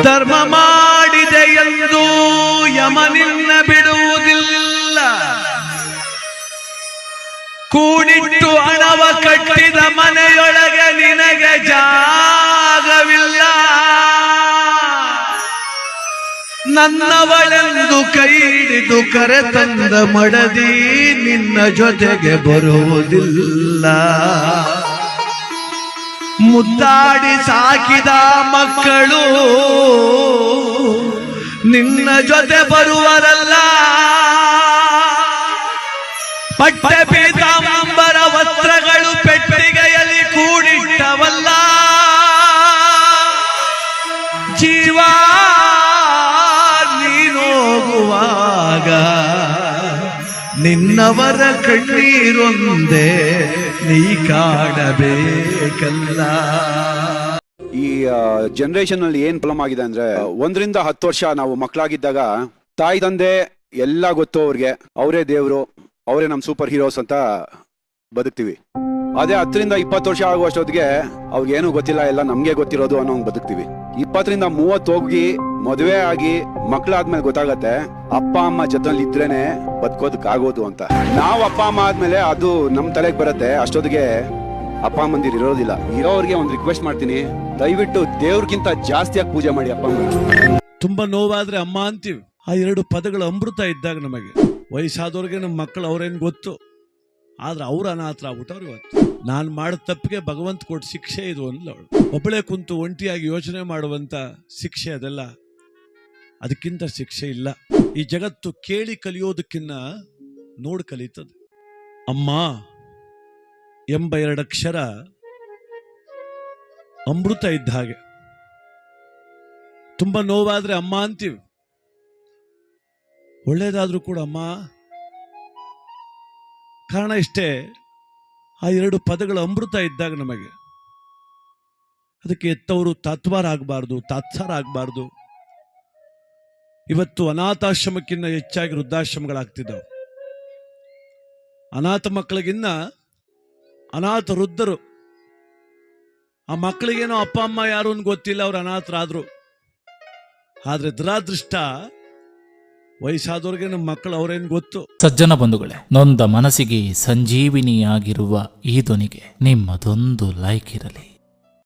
ಧರ್ಮ ಮಾಡಿದೆ ಎಂದು ಯಮನಿನ್ನ ಬಿಡುವುದಿಲ್ಲ. ಕೂಡಿಟ್ಟು ಹಣವ ಕಟ್ಟಿದ ಮನೆಯೊಳಗೆ ನಿನಗೆ ಜಾಗವಿಲ್ಲ. ನನ್ನವಳೆಂದು ಕೈ ಹಿಡಿದು ಕರೆತಂದ ಮಡದಿ ನಿನ್ನ ಜೊತೆಗೆ ಬರುವುದಿಲ್ಲ. ಮುದ್ದಾಡಿ ಸಾಕಿದ ಮಕ್ಕಳು ನಿನ್ನ ಜೊತೆ ಬರುವರಲ್ಲ. ಪಟ್ಟೆ ಪೀತಾಂಬರ ವಸ್ತ್ರಗಳು ಪೆಟ್ಟಿಗೆಯಲ್ಲಿ ಕೂಡಿಟ್ಟವಲ್ಲ. ಜೀವ ನೀನೋಗುವಾಗ ನಿನ್ನವರ ಕಣ್ಣೀರೊಂದೇ ನೀ ಕಾಡಬೇಕಲ್ಲ. ಈ ಜನರೇಷನ್ ಅಲ್ಲಿ ಏನ್ ಪ್ರಾಬ್ಲಮ್ ಆಗಿದೆ ಅಂದ್ರೆ 1 ರಿಂದ 10 ವರ್ಷ ನಾವು ಮಕ್ಕಳಾಗಿದ್ದಾಗ ತಾಯಿ ತಂದೆ ಎಲ್ಲ ಗೊತ್ತು ಅವ್ರಿಗೆ, ಅವರೇ ದೇವ್ರು, ಅವರೇ ನಮ್ ಸೂಪರ್ ಹೀರೋಸ್ ಅಂತ ಬದುಕ್ತಿವಿ. ಅದೇ 10 ರಿಂದ 20 ವರ್ಷ ಆಗುವಷ್ಟೊತ್ತಿಗೆ ಅವ್ರಿಗೆ ಏನು ಗೊತ್ತಿಲ್ಲ, ಎಲ್ಲ ನಮ್ಗೆ ಗೊತ್ತಿರೋದು ಅನ್ನೋ ಬದುಕ್ತಿವಿ. 20 ರಿಂದ 30 ಹೋಗಿ ಮದುವೆ ಆಗಿ ಮಕ್ಕಳಾದ್ಮೇಲೆ ಗೊತ್ತಾಗತ್ತೆ ಅಪ್ಪ ಅಮ್ಮ ಜೊತೆಲಿ ಇದ್ರೇನೆ ಬದುಕೋದಕ್ಕಾಗೋದು ಅಂತ. ನಾವು ಅಪ್ಪ ಅಮ್ಮ ಆದ್ಮೇಲೆ ಅದು ನಮ್ ತಲೆಗೆ ಬರುತ್ತೆ. ಅಷ್ಟೊತ್ತಿಗೆ ಅಪ್ಪ ಅಮ್ಮಂದಿರು ಇರೋದಿಲ್ಲ. ಇರೋರಿಗೆ ಒಂದು ರಿಕ್ವೆಸ್ಟ್ ಮಾಡ್ತೀನಿ, ದಯವಿಟ್ಟು ದೇವ್ರಕ್ಕಿಂತ ಜಾಸ್ತಿಯಾಗಿ ಪೂಜೆ ಮಾಡಿ ಅಪ್ಪ ಅಮ್ಮ. ತುಂಬಾ ನೋವಾದ್ರೆ ಅಮ್ಮ ಅಂತೀವಿ. ಆ 2 ಪದಗಳು ಅಮೃತ ಇದ್ದಾಗ ನಮಗೆ. ವಯಸ್ಸಾದವ್ರಿಗೆ ನಮ್ಮ ಮಕ್ಕಳು ಅವ್ರೇನು ಗೊತ್ತು, ಆದ್ರೆ ಅವ್ರ ಅನಾಥರ ಆಗ್ಬಿಟ್ಟವ್ರು. ಇವತ್ತು ನಾನು ಮಾಡಿದ ತಪ್ಪಿಗೆ ಭಗವಂತ ಕೊಟ್ಟು ಶಿಕ್ಷೆ ಇದು ಅಂದ್ಲವಳು. ಒಬ್ಬಳೇ ಕುಂತು ಒಂಟಿಯಾಗಿ ಯೋಚನೆ ಮಾಡುವಂತ ಶಿಕ್ಷೆ ಅದೆಲ್ಲ, ಅದಕ್ಕಿಂತ ಶಿಕ್ಷೆ ಇಲ್ಲ. ಈ ಜಗತ್ತು ಕೇಳಿ ಕಲಿಯೋದಕ್ಕಿನ್ನ ನೋಡಿ ಕಲಿತದೆ. ಅಮ್ಮ ಎಂಬ 2 ಅಕ್ಷರ ಅಮೃತ ಇದ್ದ ಹಾಗೆ. ತುಂಬಾ ನೋವಾದ್ರೆ ಅಮ್ಮ ಅಂತೀವಿ, ಒಳ್ಳೇದಾದ್ರೂ ಕೂಡ ಅಮ್ಮ. ಕಾರಣ ಇಷ್ಟೇ, ಆ 2 ಪದಗಳು ಅಮೃತ ಇದ್ದಾಗ ನಮಗೆ. ಅದಕ್ಕೆ ಎತ್ತವರು ತಾತ್ವಾರ ಆಗಬಾರ್ದು, ತಾತ್ಸಾರ ಆಗಬಾರ್ದು. ಇವತ್ತು ಅನಾಥಾಶ್ರಮಕ್ಕಿಂತ ಹೆಚ್ಚಾಗಿ ವೃದ್ಧಾಶ್ರಮಗಳಾಗ್ತಿದ್ದಾವೆ. ಅನಾಥ ಮಕ್ಕಳಿಗಿನ್ನ ಅನಾಥ ವೃದ್ಧರು. ಆ ಮಕ್ಕಳಿಗೇನೋ ಅಪ್ಪ ಅಮ್ಮ ಯಾರು ಅಂತ ಗೊತ್ತಿಲ್ಲ, ಅವ್ರು ಅನಾಥರಾದ್ರು. ಆದ್ರೆ ದುರಾದೃಷ್ಟ, ವಯಸ್ಸಾದವ್ರಿಗೆ ನಮ್ಮ ಮಕ್ಕಳು ಅವ್ರೇನು ಗೊತ್ತು. ಸಜ್ಜನ ಬಂಧುಗಳೇ, ನೊಂದ ಮನಸ್ಸಿಗೆ ಸಂಜೀವಿನಿಯಾಗಿರುವ ಈ ಧ್ವನಿಗೆ ನಿಮ್ಮದೊಂದು ಲೈಕ್ ಇರಲಿ.